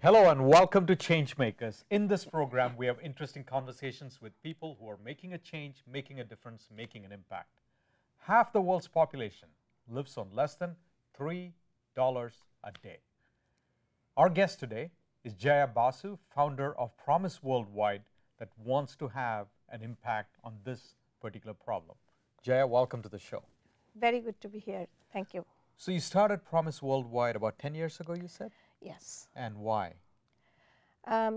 Hello and welcome to Changemakers. In this program, we have interesting conversations with people who are making a change, making a difference, making an impact. Half the world's population lives on less than $3 a day. Our guest today is Jaya Basu, founder of Promise Worldwide, that wants to have an impact on this particular problem. Jaya, welcome to the show. Very good to be here. Thank you. So you started Promise Worldwide about 10 years ago, you said? Yes. And why?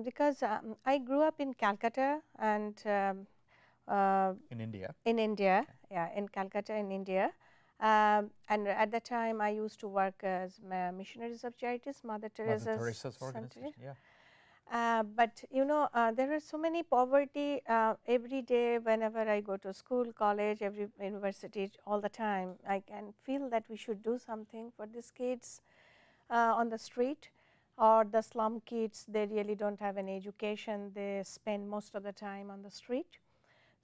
Because I grew up in Calcutta and in India. In India, okay. Yeah, in Calcutta in India. And at the time I used to work as Missionaries of Charities, Mother Teresa's organization. Yeah. But you know, there are so many poverty every day. Whenever I go to school, college, every university, all the time, I can feel that we should do something for these kids on the street, or the slum kids. They really don't have any education. They spend most of the time on the street.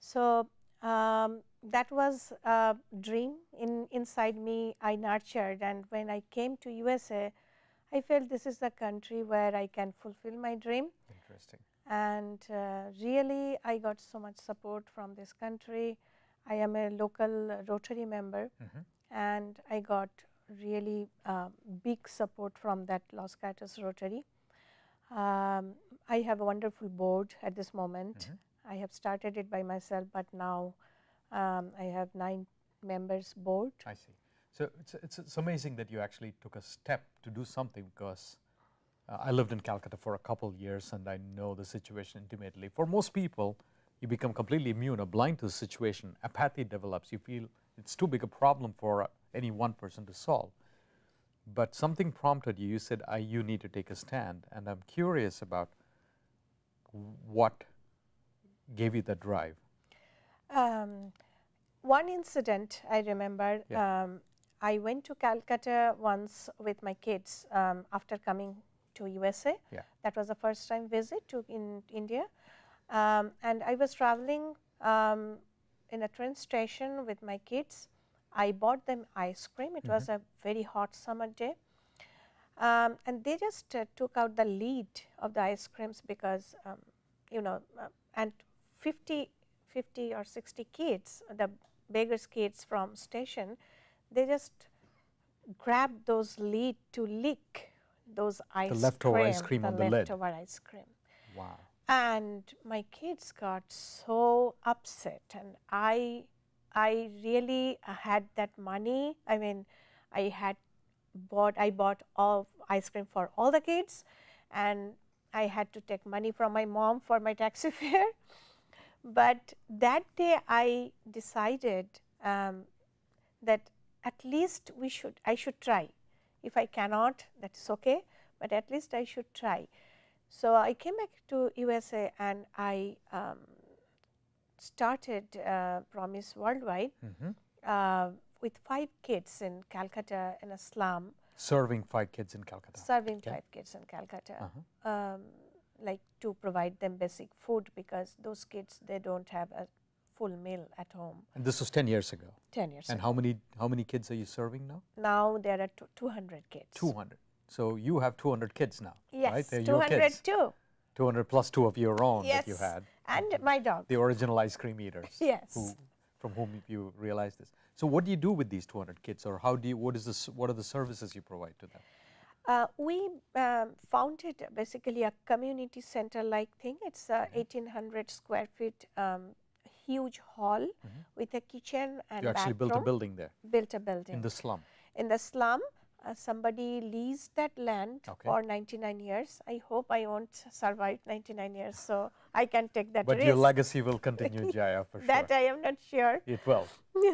So that was a dream inside me. I nurtured, and when I came to USA, I felt this is the country where I can fulfill my dream. Interesting. And really, I got so much support from this country. I am a local Rotary member, and I got really big support from that Los Gatos Rotary. I have a wonderful board at this moment. I have started it by myself, but now I have 9 members board. I see. So it's amazing that you actually took a step to do something, because I lived in Calcutta for a couple of years and I know the situation intimately. For most people, you become completely immune or blind to the situation. Apathy develops. You feel it's too big a problem for any one person to solve. But something prompted you. You said, you need to take a stand. And I'm curious about what gave you that drive. One incident I remember, yeah. I went to Calcutta once with my kids after coming to USA. Yeah. That was the first time visit to India. And I was traveling in a train station with my kids. I bought them ice cream. It was a very hot summer day. And they just took out the lid of the ice creams because, you know, and 50 or 60 kids, the beggars kids from station, they just grabbed those lid to lick those ice cream. The leftover ice cream on the lid. Leftover ice cream. Wow. And my kids got so upset, and I really had that money. I mean, I bought all ice cream for all the kids, and I had to take money from my mom for my taxi fare. But that day I decided that at least I should try. If I cannot, that's okay, but at least I should try. So I came back to USA and I started Promise Worldwide with 5 kids in Calcutta in a slum. Serving 5 kids in Calcutta. Serving 5 kids in Calcutta. Like to provide them basic food, because those kids, they don't have a full meal at home. And this was 10 years ago. 10 years and ago. And how many kids are you serving now? Now there are 200 kids. 200. So you have 200 kids now. Yes, right? They're 202. 200 plus 2 of your own. Yes, that you had. And my dog. The original ice cream eaters. Yes. From whom you realized this. So what do you do with these 200 kids, or how do you? What are the services you provide to them? We founded basically a community center-like thing. It's a 1,800 square feet huge hall with a kitchen and you actually bathroom. built a building there. Built a building in the slum. In the slum, somebody leased that land for 99 years. I hope I won't survive 99 years, so I can take that risk. But your legacy will continue, Jaya, for sure. That I am not sure. It will.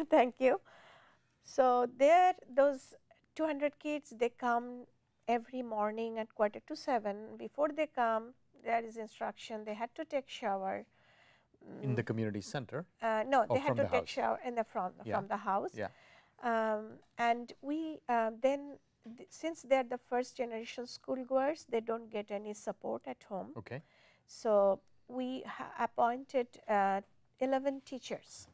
Thank you. So there, those 200 kids, they come every morning at 6:45. Before they come, there is instruction. They had to take shower. In the community center? No, they had to take shower in the front from the house. Yeah. And we then, since they are the first generation schoolgoers, they don't get any support at home. Okay. So we appointed 11 teachers,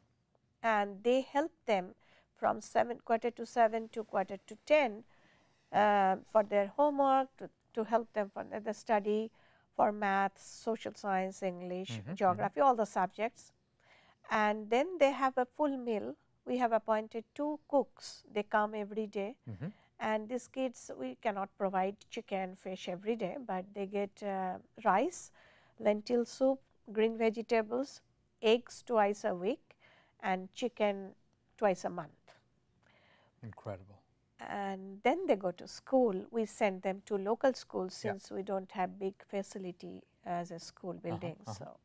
and they help them from 7:15 to 7 to 9:45 for their homework, to help them for the study for maths, social science, English, Mm-hmm. geography, all the subjects. And then they have a full meal. We have appointed 2 cooks. They come every day. Mm-hmm. And these kids, we cannot provide chicken, fish every day, but they get rice, lentil soup, green vegetables, eggs twice a week, and chicken twice a month. Incredible. And then they go to school. We send them to local schools since we don't have big facility as a school building. So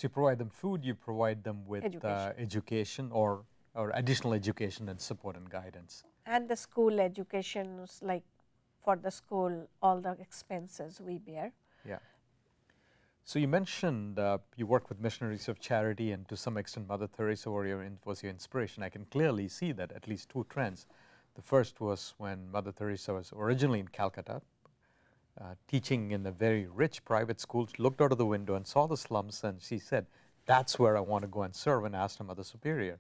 you provide them food, you provide them with education or additional education and support and guidance. And the school education, like for the school, all the expenses we bear. Yeah. So you mentioned you work with missionaries of charity, and to some extent Mother Teresa was your inspiration. I can clearly see that at least 2 trends. The first was when Mother Teresa was originally in Calcutta, teaching in a very rich private school. She looked out of the window and saw the slums, and she said, that's where I want to go and serve, and asked her Mother Superior.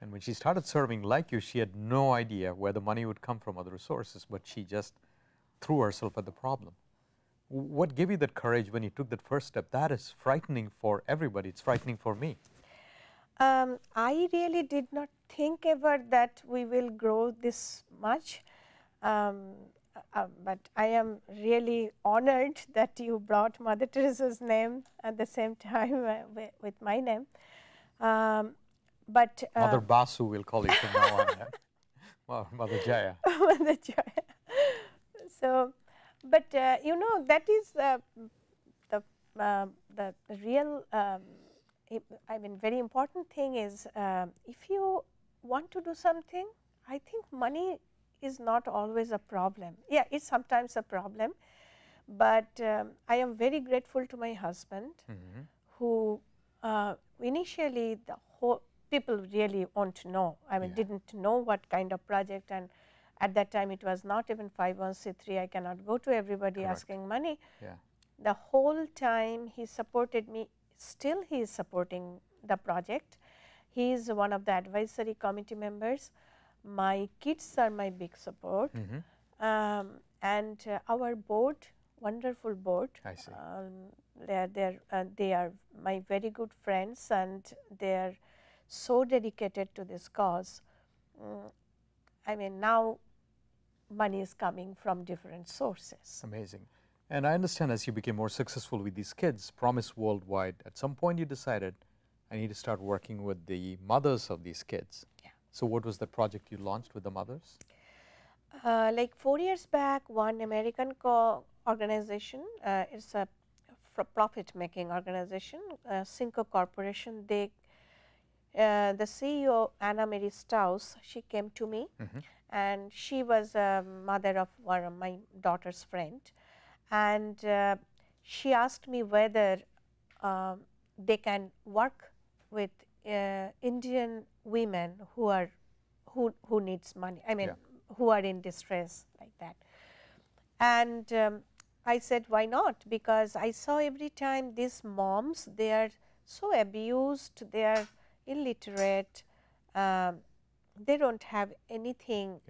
And when she started serving like you, she had no idea where the money would come from or the resources, but she just threw herself at the problem. What gave you that courage when you took that first step? That is frightening for everybody. It's frightening for me. I really did not think ever that we will grow this much. But I am really honored that you brought Mother Teresa's name at the same time with my name. But Mother Basu, we'll call you from now on. Well, Mother Jaya. Mother Jaya. So, but you know, that is the real, I mean, very important thing is if you want to do something, I think money is not always a problem. Yeah, it's sometimes a problem, but I am very grateful to my husband, who initially the whole people really won't know. I mean, didn't know what kind of project, and at that time it was not even 501c3. I cannot go to everybody asking money. The whole time he supported me. Still, he is supporting the project. He is one of the advisory committee members. My kids are my big support, and our board, wonderful board. I see. They are my very good friends, and they are so dedicated to this cause. I mean, now money is coming from different sources. Amazing. And I understand as you became more successful with these kids, Promise Worldwide, at some point you decided, I need to start working with the mothers of these kids. Yeah. So what was the project you launched with the mothers? Like 4 years back, one American organization, it's a profit-making organization, Cinco Corporation. They, the CEO, Anna Mary Strauss, she came to me, and she was a mother of one of my daughter's friend. And she asked me whether they can work with Indian women who needs money. I mean, who are in distress like that. And I said, why not? Because I saw every time these moms, they are so abused, they are illiterate, they don't have anything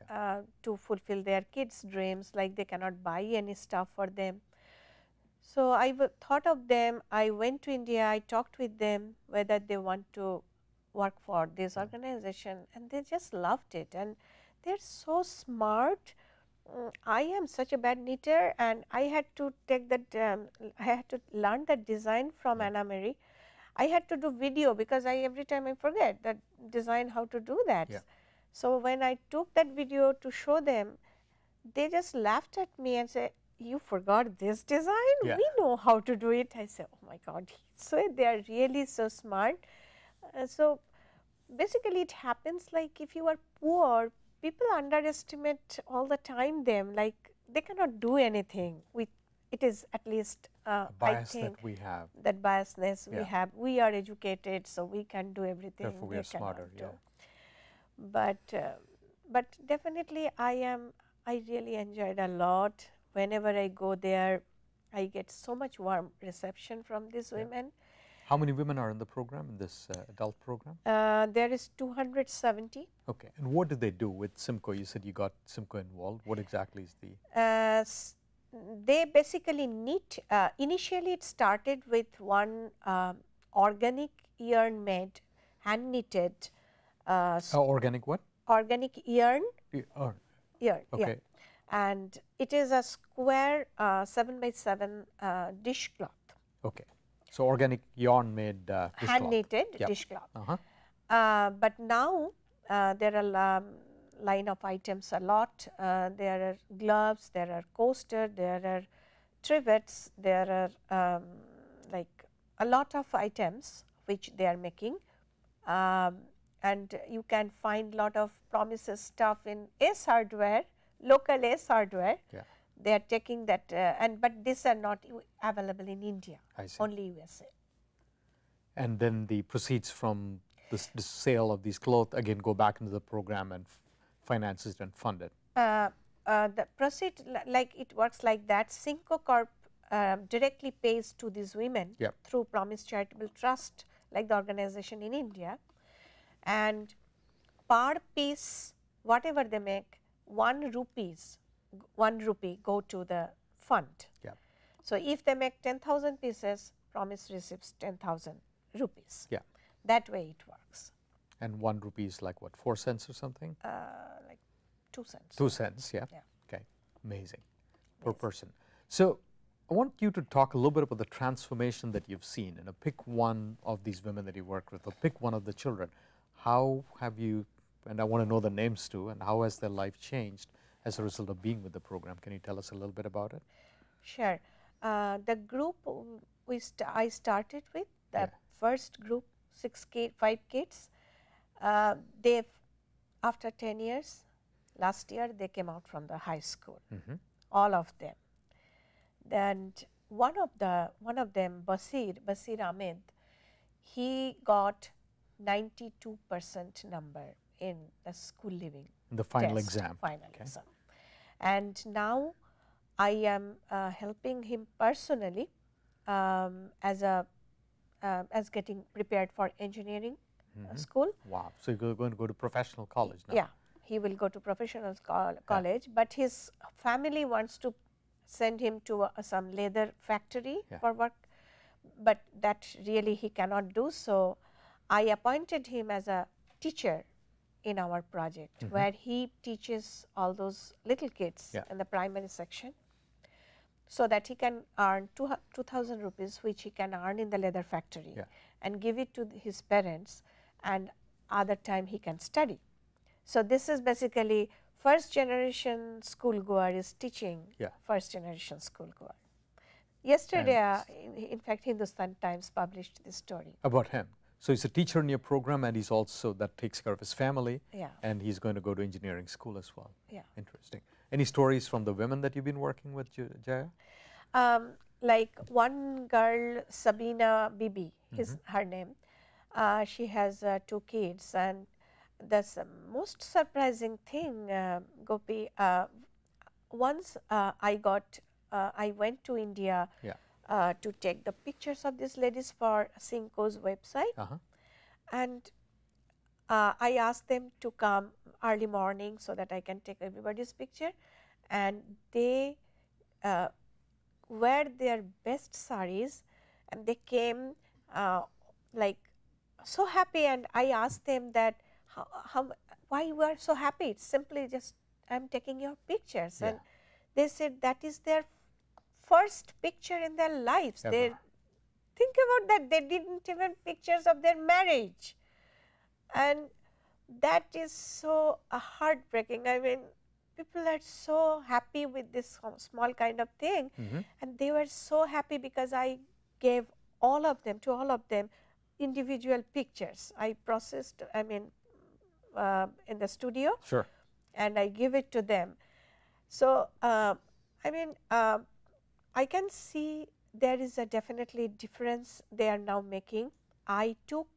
to fulfill their kids' dreams, like they cannot buy any stuff for them. So I thought of them. I went to India, I talked with them whether they want to work for this organization, and they just loved it. And they're so smart. I am such a bad knitter, and I had to take that, I had to learn that design from Anna Mary. I had to do video because every time I forget that design how to do that. So when I took that video to show them, they just laughed at me and said, you forgot this design? We know how to do it. I said, oh my God. So they are really so smart. So basically it happens like if you are poor, people underestimate all the time them, like they cannot do anything. It is at least bias I think that we have. That biasness we have. We are educated, so we can do everything. Therefore, we are smarter. But definitely, I really enjoyed a lot. Whenever I go there, I get so much warm reception from these women. How many women are in the program, in this adult program? There is 270. Okay. And what do they do with Simco? You said you got Simco involved. What exactly is the? they basically knit. Initially, it started with one organic yarn made, hand knitted, Organic what? organic yarn. Oh, Yarn, yeah. okay. And it is a square 7 by 7 dishcloth. Okay. So organic yarn made dishcloth. Hand knitted Yep. dishcloth. Uh-huh. But now there are line of items a lot. There are gloves, there are coaster, there are trivets, there are like a lot of items which they are making. And you can find lot of promises stuff in Ace Hardware, local Ace Hardware. Yeah. They are taking that, but these are not available in India, I see. only USA. And then the proceeds from the sale of these clothes again go back into the program and finance it and fund it. The proceed, like it works like that. Cinco Corp directly pays to these women Yep. through Promise Charitable Trust, like the organization in India, and per piece whatever they make, 1 rupee go to the fund. Yeah. So if they make 10,000 pieces, Promise receives 10,000 rupees. Yeah. That way it works. And 1 rupee is like what, 4 cents or something? Like 2 cents. 2 cents, yeah. Yeah. Okay, amazing per person. So I want you to talk a little bit about the transformation that you've seen. Pick one of these women that you work with, or pick one of the children. How have you, and I want to know the names too, and how has their life changed as a result of being with the program? Can you tell us a little bit about it? Sure. The group I started with, the first group, 5 kids, they've, after 10 years, last year they came out from the high school, all of them. And one of them, Basir Ahmed, he got 92% number in the school living The final test, exam. Final exam. And now I am helping him personally as getting prepared for engineering school. Wow, so you're going to go to professional college now? Yeah, he will go to professional college, but his family wants to send him to some leather factory for work, but that really he cannot do. So I appointed him as a teacher in our project, where he teaches all those little kids in the primary section, so that he can earn 2,000 rupees, which he can earn in the leather factory, and give it to his parents, and other time he can study. So this is basically first generation school goer is teaching first generation school goer. Yesterday, in fact, Hindustan Times published this story about him. So he's a teacher in your program, and he's also that takes care of his family, Yeah. and he's going to go to engineering school as well. Yeah. Interesting. Any stories from the women that you've been working with, Jaya? Like one girl, Sabina Bibi, is her name. She has 2 kids, and the most surprising thing, Gopi, once I went to India to take the pictures of these ladies for Cinco's website, and I asked them to come early morning so that I can take everybody's picture, and they wear their best saris, and they came like so happy, and I asked them that why you are so happy? It's simply just I'm taking your pictures, and they said that is their first picture in their lives. They think about that, they didn't even pictures of their marriage, and that is so heartbreaking. I mean, people are so happy with this small kind of thing, and they were so happy because I gave all of them individual pictures. I processed, I mean, in the studio, and I give it to them. So I mean, I can see there is a definitely difference they are now making. I took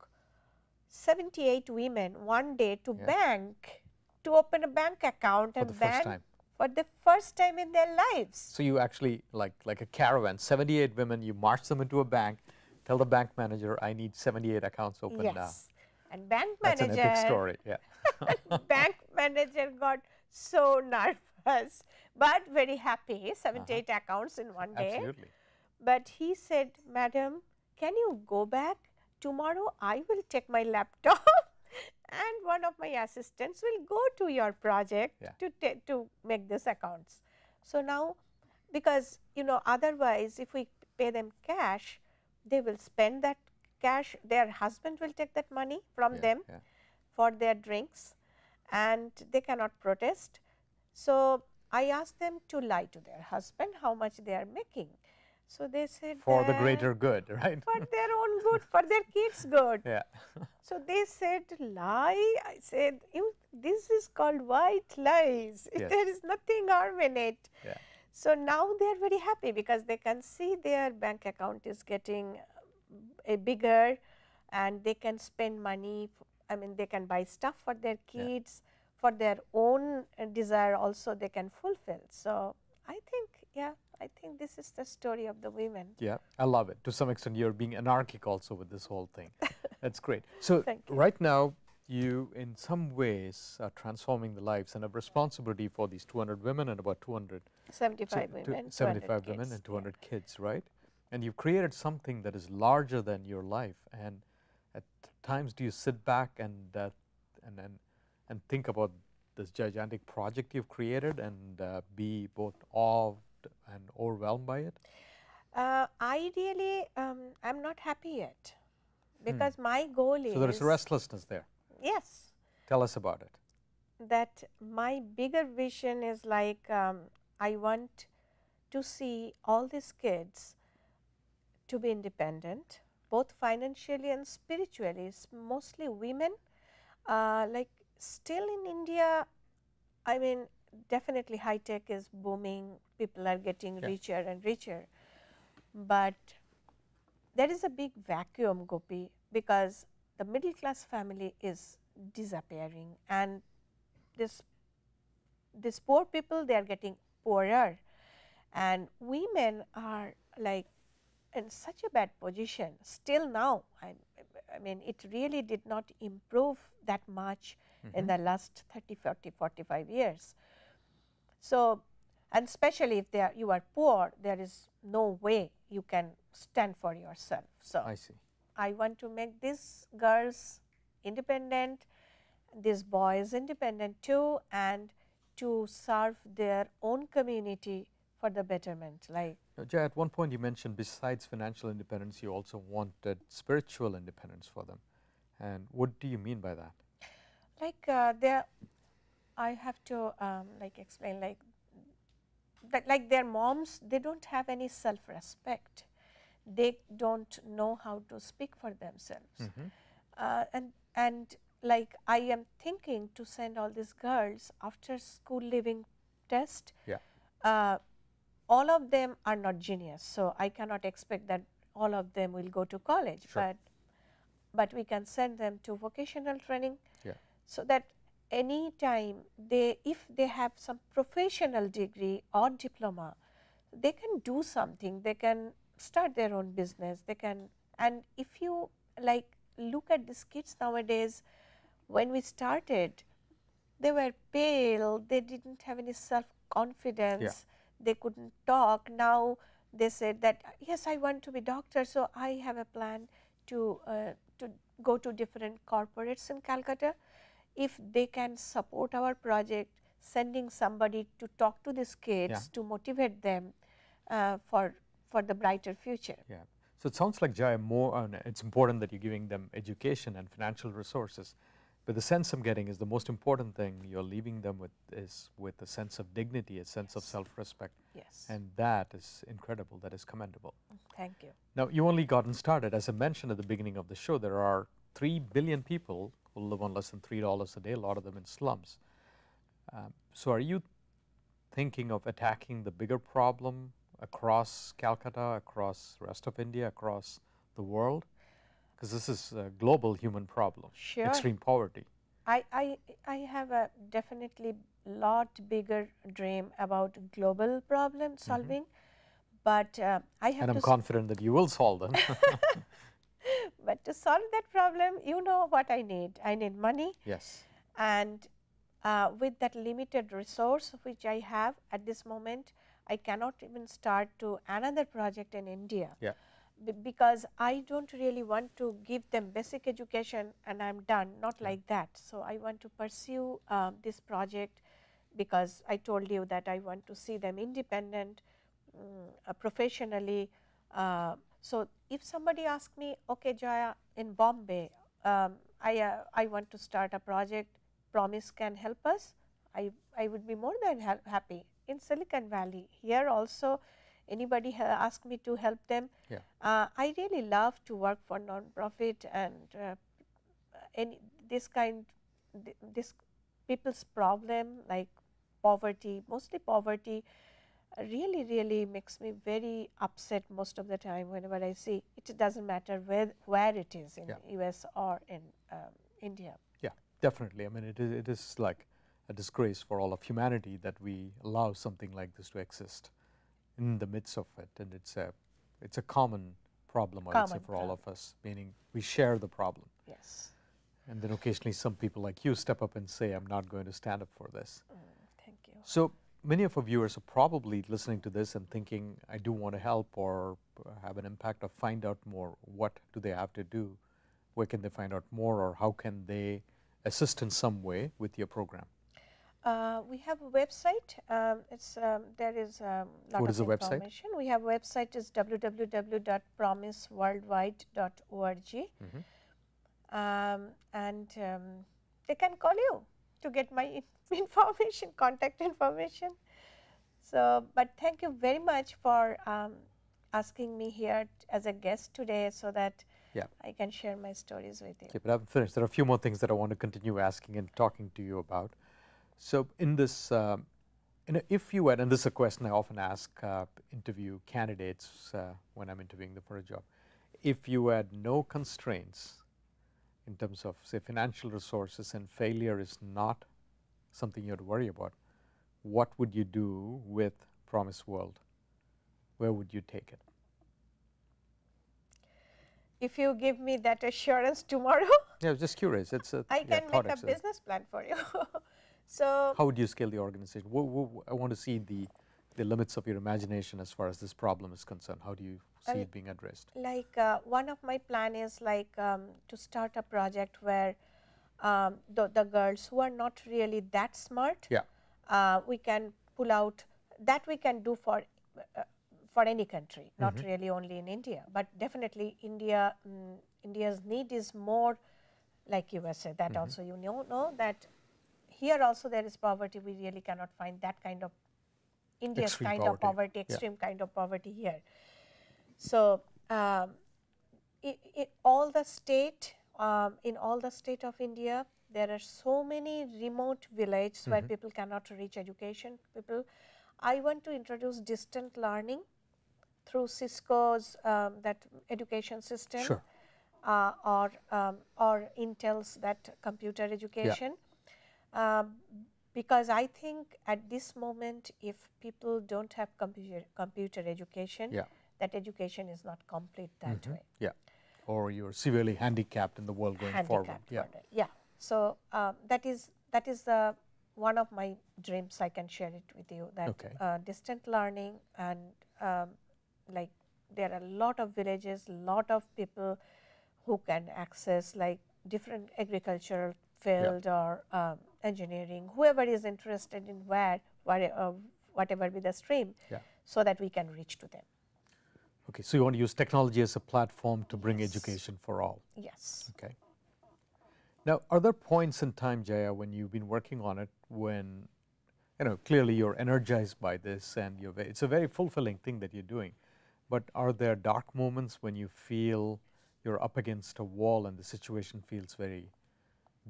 78 women one day to bank to open a bank account for and the first time. For the first time in their lives. So you actually, like a caravan, 78 women, you march them into a bank, tell the bank manager, I need 78 accounts opened now. And bank manager. That's an epic story, Bank manager got so nervous. was, but very happy, 78 accounts in one day. Absolutely. But he said, Madam, can you go back? Tomorrow I will take my laptop and one of my assistants will go to your project to make these accounts. So now, because otherwise if we pay them cash, they will spend that cash, their husband will take that money from them for their drinks and they cannot protest. So I asked them to lie to their husband how much they are making. So they said for the greater good, right? For their own good, for their kids' good. Yeah. So they said, lie. I said, this is called white lies. Yes. There is nothing harm in it. Yeah. So now they are very happy because they can see their bank account is getting bigger and they can spend money. I mean, they can buy stuff for their kids, for their own desire also they can fulfill. So I think, I think this is the story of the women. Yeah, I love it. To some extent, you're being anarchic also with this whole thing. That's great. So right now, you in some ways are transforming the lives and have responsibility for these 200 women and about 275 women, 75 women and 200 kids, right? And you've created something that is larger than your life. And at times, do you sit back and think about this gigantic project you've created and be both awed and overwhelmed by it? I really am not happy yet because my goal is. So there is restlessness there. Yes. Tell us about it. That my bigger vision is like I want to see all these kids to be independent, both financially and spiritually. It's mostly women. Like still in India, I mean, definitely high tech is booming. People are getting richer and richer. But there is a big vacuum, Gopi, because the middle class family is disappearing and this poor people, they are getting poorer and women are like in such a bad position still now. I mean, it really did not improve that much in the last 30, 40, 45 years. So, and especially if you are poor, there is no way you can stand for yourself. So, I see. I want to make these girls independent, these boys independent too, and to serve their own community for the betterment. Like now, Jaya, at one point you mentioned besides financial independence, you also wanted spiritual independence for them. And what do you mean by that? Like I have to like explain like that, like their moms, they don't have any self-respect. They don't know how to speak for themselves. And like I am thinking to send all these girls after school living test. All of them are not genius, so I cannot expect that all of them will go to college. Sure. But we can send them to vocational training, so that any time if they have some professional degree or diploma, they can do something. They can start their own business. They can, and if you like look at these kids nowadays, when we started, they were pale. They didn't have any self-confidence. They couldn't talk. Now they said that yes, I want to be doctor, so I have a plan to go to different corporates in Calcutta. If they can support our project, sending somebody to talk to these kids to motivate them for the brighter future. Yeah. So it sounds like, Jaya, it's important that you're giving them education and financial resources. But the sense I'm getting is the most important thing you're leaving them with is with a sense of dignity, a sense of self-respect. Yes. And that is incredible. That is commendable. Thank you. Now, you only gotten started. As I mentioned at the beginning of the show, there are 3 billion people who live on less than $3 a day, a lot of them in slums. So are you thinking of attacking the bigger problem across Calcutta, across the rest of India, across the world? Because this is a global human problem, extreme poverty. I have a definitely lot bigger dream about global problem solving, but I have and I'm confident that you will solve them. But to solve that problem, you know what I need. I need money. Yes. And with that limited resource which I have at this moment, I cannot even start to another project in India. Yeah. Because I don't really want to give them basic education and I am done, not like that. So, I want to pursue this project because I told you that I want to see them independent professionally. So, if somebody asks me, okay Jaya, in Bombay, I want to start a project, Promise can help us, I would be more than happy. In Silicon Valley, here also anybody ask me to help them. Yeah. I really love to work for non-profit and any this kind this people's problem like poverty, mostly poverty, really makes me very upset most of the time whenever I see it. Doesn't matter where it is in US or in India. Yeah, definitely. I mean, it is like a disgrace for all of humanity that we allow something like this to exist in the midst of it, and it's a common problem, I would say, for all of us, meaning we share the problem. Yes. And then occasionally some people like you step up and say, I'm not going to stand up for this. Thank you. So many of our viewers are probably listening to this and thinking, I do want to help or have an impact or find out more. What do they have to do? Where can they find out more, or how can they assist in some way with your program? We have a website. There is lot of information. We have a website is www.promiseworldwide.org. And they can call you to get my information, contact information. So, but thank you very much for asking me here as a guest today, so that I can share my stories with you. Okay, but I haven't finished. There are a few more things that I want to continue asking and talking to you about. So, in this, if you had, and this is a question I often ask interview candidates when I'm interviewing them for a job, if you had no constraints in terms of, say, financial resources, and failure is not something you have to worry about, what would you do with Promise World? Where would you take it? If you give me that assurance tomorrow, I was just curious. I can make a business plan for you. So, how would you scale the organization? I want to see the limits of your imagination as far as this problem is concerned. How do you see it being addressed? Like one of my plan is like to start a project where the girls who are not really that smart, we can pull out, that we can do for any country, not really only in India, but definitely India. India's need is more like USA. That also you know that here also there is poverty. We really cannot find that kind of India's extreme kind poverty. of poverty, extreme kind of poverty here. So, all the state, in all the state of India, there are so many remote villages where people cannot reach education. I want to introduce distant learning through Cisco's that education system, or Intel's that computer education. Because I think at this moment, if people don't have computer education, that education is not complete that way. Yeah, or you're severely handicapped in the world going forward. Yeah. So that is one of my dreams. I can share it with you. That distant learning, and like there are a lot of villages, lot of people who can access like different agricultural field or engineering, whoever is interested in whatever be the stream, so that we can reach to them. Okay, so you want to use technology as a platform to bring education for all. Yes. Okay. Now, are there points in time, Jaya, when you've been working on it, when clearly you're energized by this and it's a very fulfilling thing that you're doing, but are there dark moments when you feel you're up against a wall and the situation feels very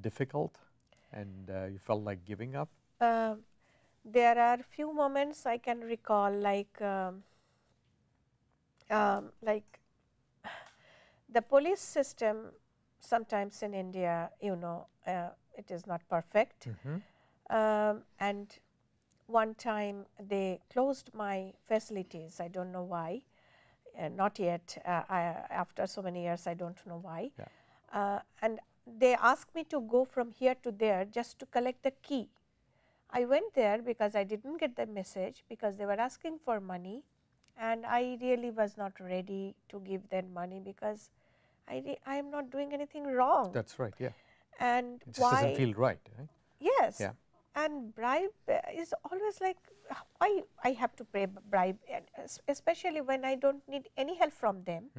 difficult and you felt like giving up? There are few moments I can recall, like the police system sometimes in India, it is not perfect. And one time they closed my facilities. I don't know why. Not yet. After so many years, I don't know why. And they asked me to go from here to there just to collect the key I went there because I didn't get the message, because they were asking for money, and I really was not ready to give them money because I am not doing anything wrong. That's right, yeah. And It just doesn't why? feel right, right? Yes. Yeah. And bribe is always like, why I have to pay bribe, and especially when I don't need any help from them.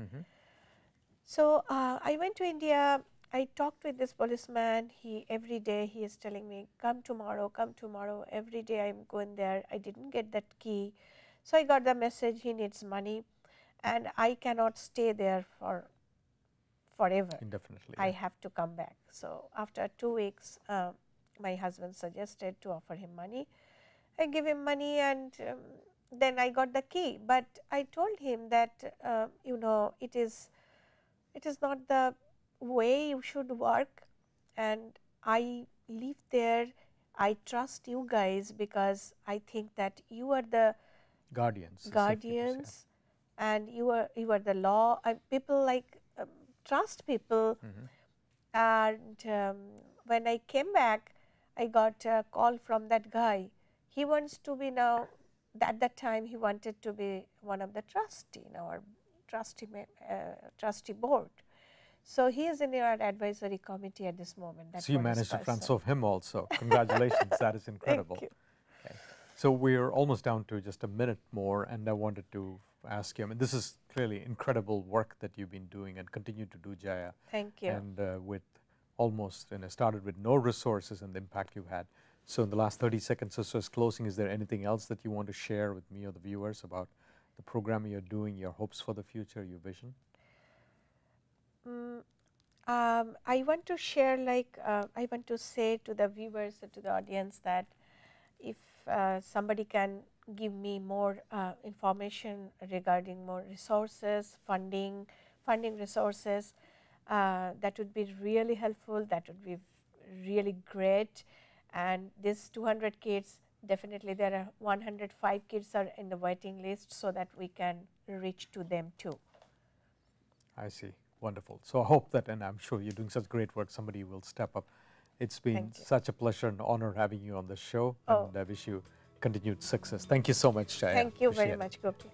So I went to India. I talked with this policeman. Every day he is telling me, come tomorrow, come tomorrow. Every day I'm going there. I didn't get that key. So I got the message he needs money, and I cannot stay there forever. Indefinitely, I yeah. have to come back. So after 2 weeks, my husband suggested to offer him money. I give him money, and then I got the key. But I told him that you know, it is not the way you should work, and I live there. I trust you guys because I think that you are the Guardians, the safekeepers, yeah. guardians, and you are the law. People like trust people. And when I came back, I got a call from that guy. He wants to be now. At that time, he wanted to be one of the trustee in our trustee board. So he is in your advisory committee at this moment. That So you police managed to person. transform him also. Congratulations, that is incredible. Thank you. Okay. So we're almost down to just a minute more, and I wanted to ask you, I mean, this is clearly incredible work that you've been doing and continue to do, Jaya. Thank you. And with almost, started with no resources and the impact you've had. So in the last 30 seconds or so as closing, is there anything else that you want to share with me or the viewers about the program you're doing, your hopes for the future, your vision? I want to share, I want to say to the viewers and to the audience that if somebody can give me more information regarding more resources, funding resources, that would be really helpful. That would be really great. And these 200 kids, definitely there are 105 kids are in the waiting list, so that we can reach to them too. I see. Wonderful. So I hope that, and I'm sure you're doing such great work, somebody will step up. It's been such a pleasure and honor having you on the show, and I wish you continued success. Thank you so much, Jaya. Thank you Appreciate very it. much, Gopi.